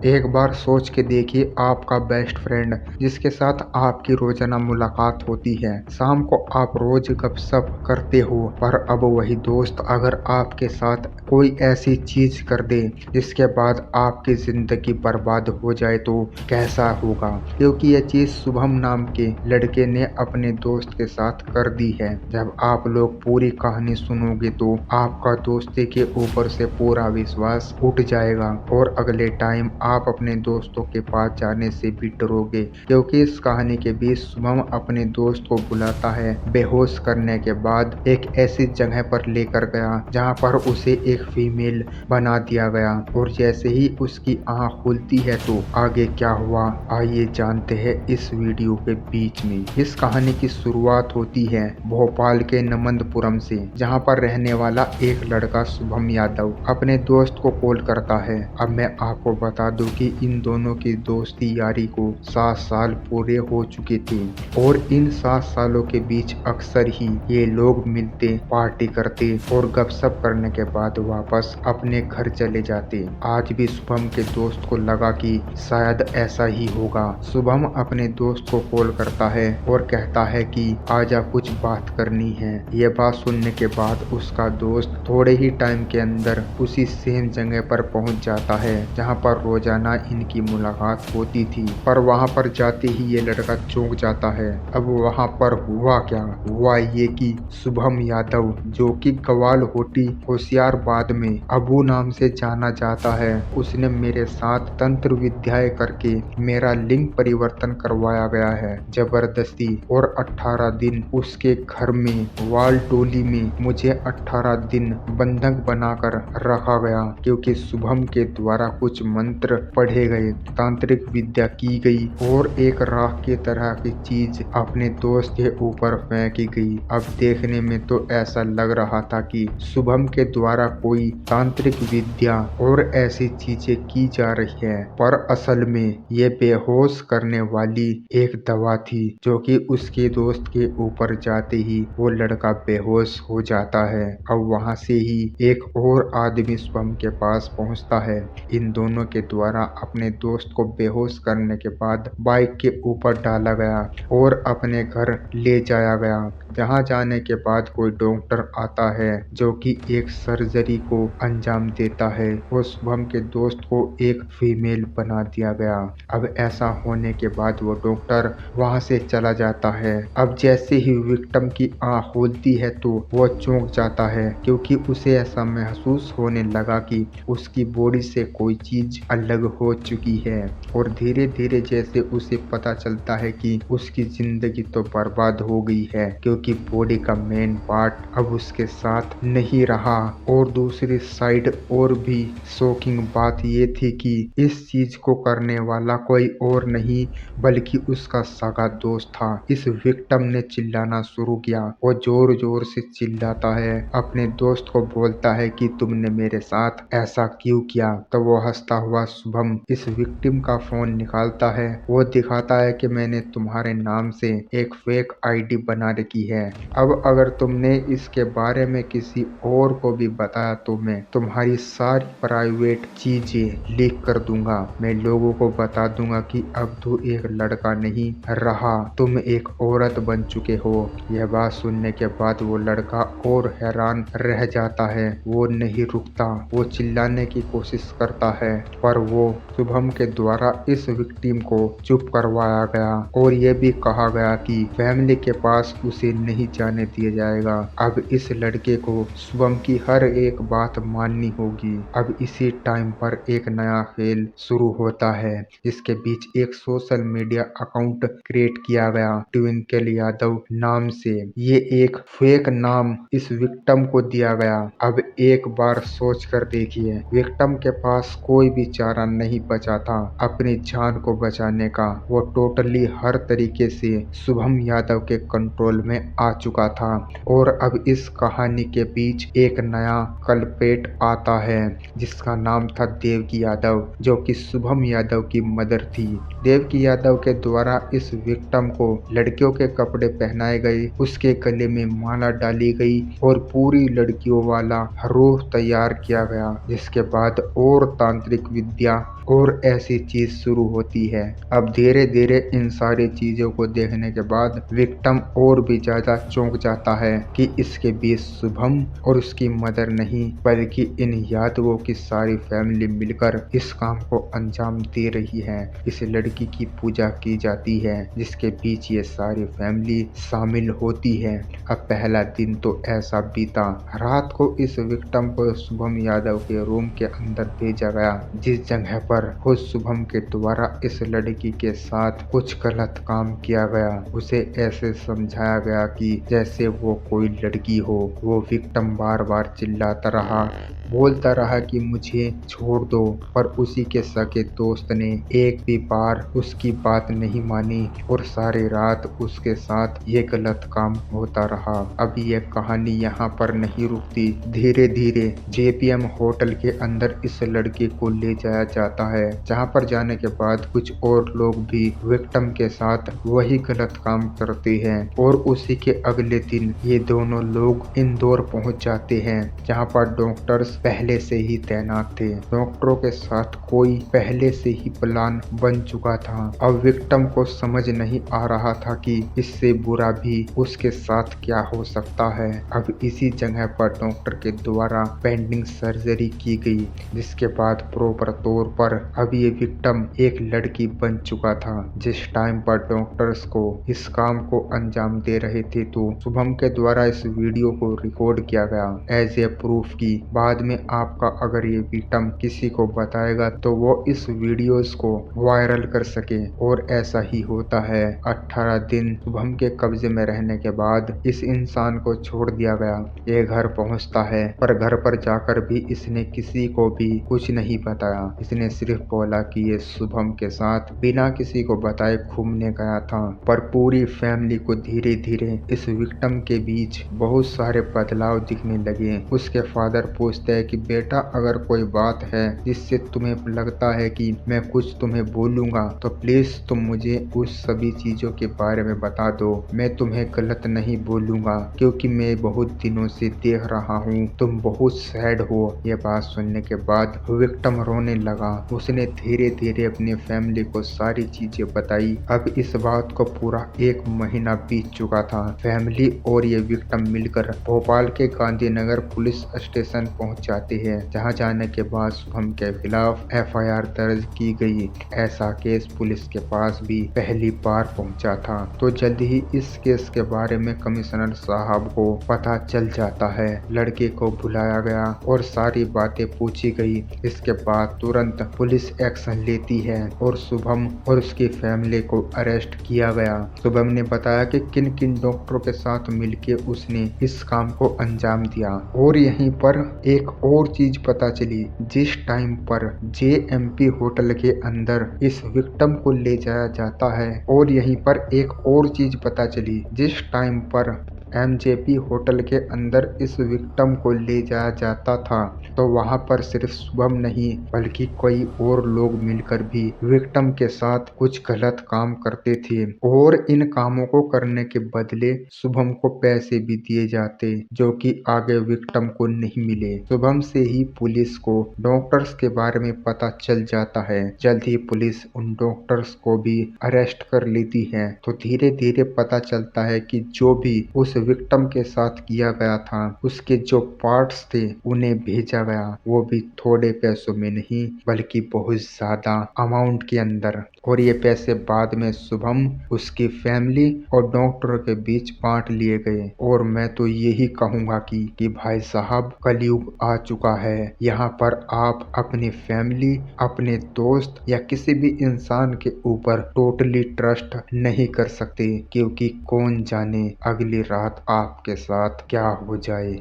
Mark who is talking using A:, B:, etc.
A: एक बार सोच के देखिए, आपका बेस्ट फ्रेंड जिसके साथ आपकी रोजाना मुलाकात होती है, शाम को आप रोज गपशप करते हो, पर अब वही दोस्त अगर आपके साथ कोई ऐसी चीज कर दे जिसके बाद आपकी जिंदगी बर्बाद हो जाए तो कैसा होगा। क्योंकि यह चीज शुभम नाम के लड़के ने अपने दोस्त के साथ कर दी है। जब आप लोग पूरी कहानी सुनोगे तो आपका दोस्ती के ऊपर से पूरा विश्वास उठ जाएगा और अगले टाइम आप अपने दोस्तों के पास जाने से भी डरोगे। क्योंकि इस कहानी के बीच शुभम अपने दोस्त को बुलाता है, बेहोश करने के बाद एक ऐसी जगह पर लेकर गया जहां पर उसे एक फीमेल बना दिया गया। और जैसे ही उसकी आंख खुलती है तो आगे क्या हुआ, आइए जानते हैं इस वीडियो के बीच में। इस कहानी की शुरुआत होती है भोपाल के नमंदपुरम से, जहां पर रहने वाला एक लड़का शुभम यादव अपने दोस्त को कॉल करता है। अब मैं आपको बता दूं कि इन दोनों की दोस्ती यारी को 7 साल पूरे हो चुके थे और इन 7 सालों के बीच अक्सर ही ये लोग मिलते, पार्टी करते और गपशप करने के बाद वापस अपने घर चले जाते। आज भी शुभम के दोस्त को लगा कि शायद ऐसा ही होगा। शुभम अपने दोस्त को कॉल करता है और कहता है कि आजा, कुछ बात करनी है। ये बात सुनने के बाद उसका दोस्त थोड़े ही टाइम के अंदर उसी सेम जगह पर पहुंच जाता है जहां पर रोजाना इनकी मुलाकात होती थी। पर वहां पर जाते ही ये लड़का चौंक जाता है। अब वहां पर हुआ क्या, हुआ ये कि शुभम यादव, जो कि गवाल होटी होशियारबाद में अबू नाम से जाना जाता है, उसने मेरे साथ तंत्र विद्याएं करके मेरा लिंग परिवर्तन करवाया गया है जबरदस्ती। और 18 दिन उसके घर में वाल टोली में मुझे 18 दिन बंधक बनाकर रखा गया। क्योंकि शुभम के द्वारा कुछ मंत्र पढ़े गए, तांत्रिक विद्या की गई और एक राख की तरह की चीज अपने दोस्त के ऊपर फेंकी गई। अब देखने में तो ऐसा लग रहा था कि शुभम के द्वारा कोई तांत्रिक विद्या और ऐसी चीजें की जा रही है, पर असल में ये बेहोश करने वाली एक दवा थी जो कि उसके दोस्त के ऊपर जाते ही वो लड़का बेहोश हो जाता है। अब वहां से ही एक और आदमी शुभम के पास पहुंचता है। इन दोनों के द्वारा अपने दोस्त को बेहोश करने के बाद बाइक के ऊपर डाला गया और अपने घर ले जाया गया, जहां जाने के बाद कोई डॉक्टर आता है जो कि एक सर्जरी को अंजाम देता है और शुभम के दोस्त को एक फीमेल बना दिया गया। अब ऐसा होने के बाद वो डॉक्टर वहां से चला जाता है। अब जैसे ही विक्टिम की आंख खुलती है तो वो चौंक जाता है, क्योंकि उसे ऐसा महसूस होने लगा कि उसकी बॉडी से कोई चीज अलग हो चुकी है। और धीरे धीरे जैसे उसे पता चलता है कि उसकी जिंदगी तो बर्बाद हो गई है, क्योंकि बॉडी का मेन पार्ट अब उसके साथ नहीं रहा। और दूसरी साइड और भी शॉकिंग बात ये थी कि इस चीज को करने वाला कोई और नहीं बल्कि उसका सगा दोस्त था। इस विक्टिम ने चिल्लाना शुरू किया और जोर जोर से चिल्लाता है, अपने दोस्त को बोलता है कि तुमने मेरे साथ ऐसा क्यों किया। तो वो हंसता हुआ शुभम इस विक्टिम का फोन निकालता है। वो दिखाता है कि मैंने तुम्हारे नाम से एक फेक आईडी बना रखी है। अब अगर तुमने इसके बारे में किसी और को भी बताया तो मैं तुम्हारी सारी प्राइवेट चीजें लीक कर दूंगा। मैं लोगों को बता दूंगा कि अब तू एक लड़का नहीं रहा, तुम एक औरत बन चुके हो। यह बात सुनने के बाद वो लड़का और हैरान रह जाता है। वो नहीं रुकता, वो चिल्लाने की कोशिश करता है, पर वो शुभम के द्वारा इस विक्टिम को चुप करवाया गया और ये भी कहा गया कि फैमिली के पास उसे नहीं जाने दिया जाएगा। अब इस लड़के को शुभम की हर एक बात माननी होगी। अब इसी टाइम पर एक नया खेल शुरू होता है, जिसके बीच एक सोशल मीडिया अकाउंट क्रिएट किया गया ट्विंकल यादव नाम से। ये एक फेक नाम इस विक्टिम को दिया गया। अब एक बार सोच कर देखिए, विक्टिम के पास कोई भी चारा नहीं बचा था अपनी जान को बचाने का। वो टोटली हर तरीके से शुभम यादव के कंट्रोल में आ चुका था। और अब इस कहानी के बीच एक नया कल्पेट आता है जिसका नाम था देवकी यादव, जो कि शुभम यादव की मदर थी। देवकी यादव के द्वारा इस विक्टिम को लड़कियों के कपड़े पहनाए गए, उसके गले में माला डाली गई और पूरी लड़कियों वाला रूप तैयार किया गया, जिसके बाद और तांत्रिक विद्या और ऐसी चीज शुरू होती है। अब धीरे धीरे इन सारी चीजों को देखने के बाद विक्टिम और भी ज्यादा चौंक जाता है कि इसके बीच शुभम और उसकी मदर नहीं बल्कि इन यादवों की सारी फैमिली मिलकर इस काम को अंजाम दे रही है। इस लड़की की पूजा की जाती है जिसके बीच ये सारी फैमिली शामिल होती है। अब पहला दिन तो ऐसा बीता, रात को इस विक्टिम को शुभम यादव के रूम के अंदर भेजा गया, जिस जगह पर खुद शुभम के द्वारा इस लड़की के साथ कुछ गलत काम किया गया। उसे ऐसे समझाया गया कि जैसे वो कोई लड़की हो। वो विक्टिम बार बार चिल्लाता रहा, बोलता रहा कि मुझे छोड़ दो, पर उसी के सगे दोस्त ने एक भी बार उसकी बात नहीं मानी और सारी रात उसके साथ ये गलत काम होता रहा। अब ये कहानी यहाँ पर नहीं रुकती, धीरे धीरे जेपीएम होटल के अंदर इस लड़की को ले जाया जाता है, जहाँ पर जाने के बाद कुछ और लोग भी विक्टिम के साथ वही गलत काम करते हैं और उसी के अगले दिन ये दोनों लोग इंदौर पहुँच जाते हैं, जहाँ पर डॉक्टर्स पहले से ही तैनात थे। डॉक्टरों के साथ कोई पहले से ही प्लान बन चुका था। अब विक्टिम को समझ नहीं आ रहा था कि इससे बुरा भी उसके साथ क्या हो सकता है। अब इसी जगह पर डॉक्टर के द्वारा पेंडिंग सर्जरी की गई, जिसके बाद प्रॉपर तौर पर अब ये विक्टिम एक लड़की बन चुका था। जिस टाइम पर डॉक्टर्स को इस काम को अंजाम दे रहे थे तो शुभम के द्वारा इस वीडियो को रिकॉर्ड किया गया एज ए प्रूफ की बाद में आपका अगर ये विक्टिम किसी को बताएगा तो वो इस वीडियोस को वायरल कर सके। और ऐसा ही होता है। 18 दिन शुभम के कब्जे में रहने के बाद इस इंसान को छोड़ दिया गया। ये घर पहुंचता है, पर घर पर जाकर भी इसने किसी को भी कुछ नहीं बताया। इसने सिर्फ बोला कि ये शुभम के साथ बिना किसी को बताए घूमने गया था। पर पूरी फैमिली को धीरे धीरे इस विक्टिम के बीच बहुत सारे बदलाव दिखने लगे। उसके फादर पूछते हैं कि बेटा अगर कोई बात है जिससे तुम्हें लगता है कि मैं कुछ तुम्हें बोलूंगा तो प्लीज तुम मुझे उस सभी चीजों के बारे में बता दो। मैं तुम्हें गलत नहीं बोलूंगा क्योंकि मैं बहुत दिनों से देख रहा हूँ तुम बहुत सैड हो। ये बात सुनने के बाद विक्टिम रोने लगा। उसने धीरे धीरे अपनी फैमिली को सारी चीजें बताई। अब इस बात को पूरा 1 महीना बीत चुका था। फैमिली और ये विक्टिम मिलकर भोपाल के गांधीनगर पुलिस स्टेशन पहुंच जाते हैं, जहां जाने के बाद शुभम के खिलाफ एफआईआर दर्ज की गई। ऐसा केस पुलिस के पास भी पहली बार पहुंचा था। तो जल्द ही इस केस के बारे में कमिश्नर साहब को पता चल जाता है। लड़के को बुलाया गया और सारी बातें पूछी गई। इसके बाद तुरंत पुलिस एक्शन लेती है और शुभम और उसकी फैमिली को अरेस्ट किया गया। शुभम ने बताया कि किन किन डॉक्टरों के साथ मिलके उसने इस काम को अंजाम दिया। और यहीं पर एक और चीज पता चली, जिस टाइम पर जेएमपी होटल के अंदर इस विक्टिम को ले जाया जाता है, और यहीं पर एक और चीज पता चली, जिस टाइम पर एमजेपी होटल के अंदर इस विक्टिम को ले जाया जाता था तो वहां पर सिर्फ शुभम नहीं बल्कि कई और लोग मिलकर भी विक्टिम के साथ कुछ गलत काम करते थे और इन कामों को करने के बदले शुभम को पैसे भी दिए जाते जो कि आगे विक्टिम को नहीं मिले। शुभम से ही पुलिस को डॉक्टर्स के बारे में पता चल जाता है। जल्द ही पुलिस उन डॉक्टर्स को भी अरेस्ट कर लेती है। तो धीरे धीरे पता चलता है कि जो भी उस विक्टिम के साथ किया गया था उसके जो पार्ट्स थे उन्हें भेजा गया, वो भी थोड़े पैसों में नहीं बल्कि बहुत ज्यादा अमाउंट के अंदर। और ये पैसे बाद में शुभम, उसकी फैमिली और डॉक्टर के बीच बांट लिए गए। और मैं तो यही कहूंगा कि भाई साहब कलयुग आ चुका है। यहाँ पर आप अपनी फैमिली, अपने दोस्त या किसी भी इंसान के ऊपर टोटली ट्रस्ट नहीं कर सकते, क्योंकि कौन जाने अगली रात आपके साथ क्या हो जाए।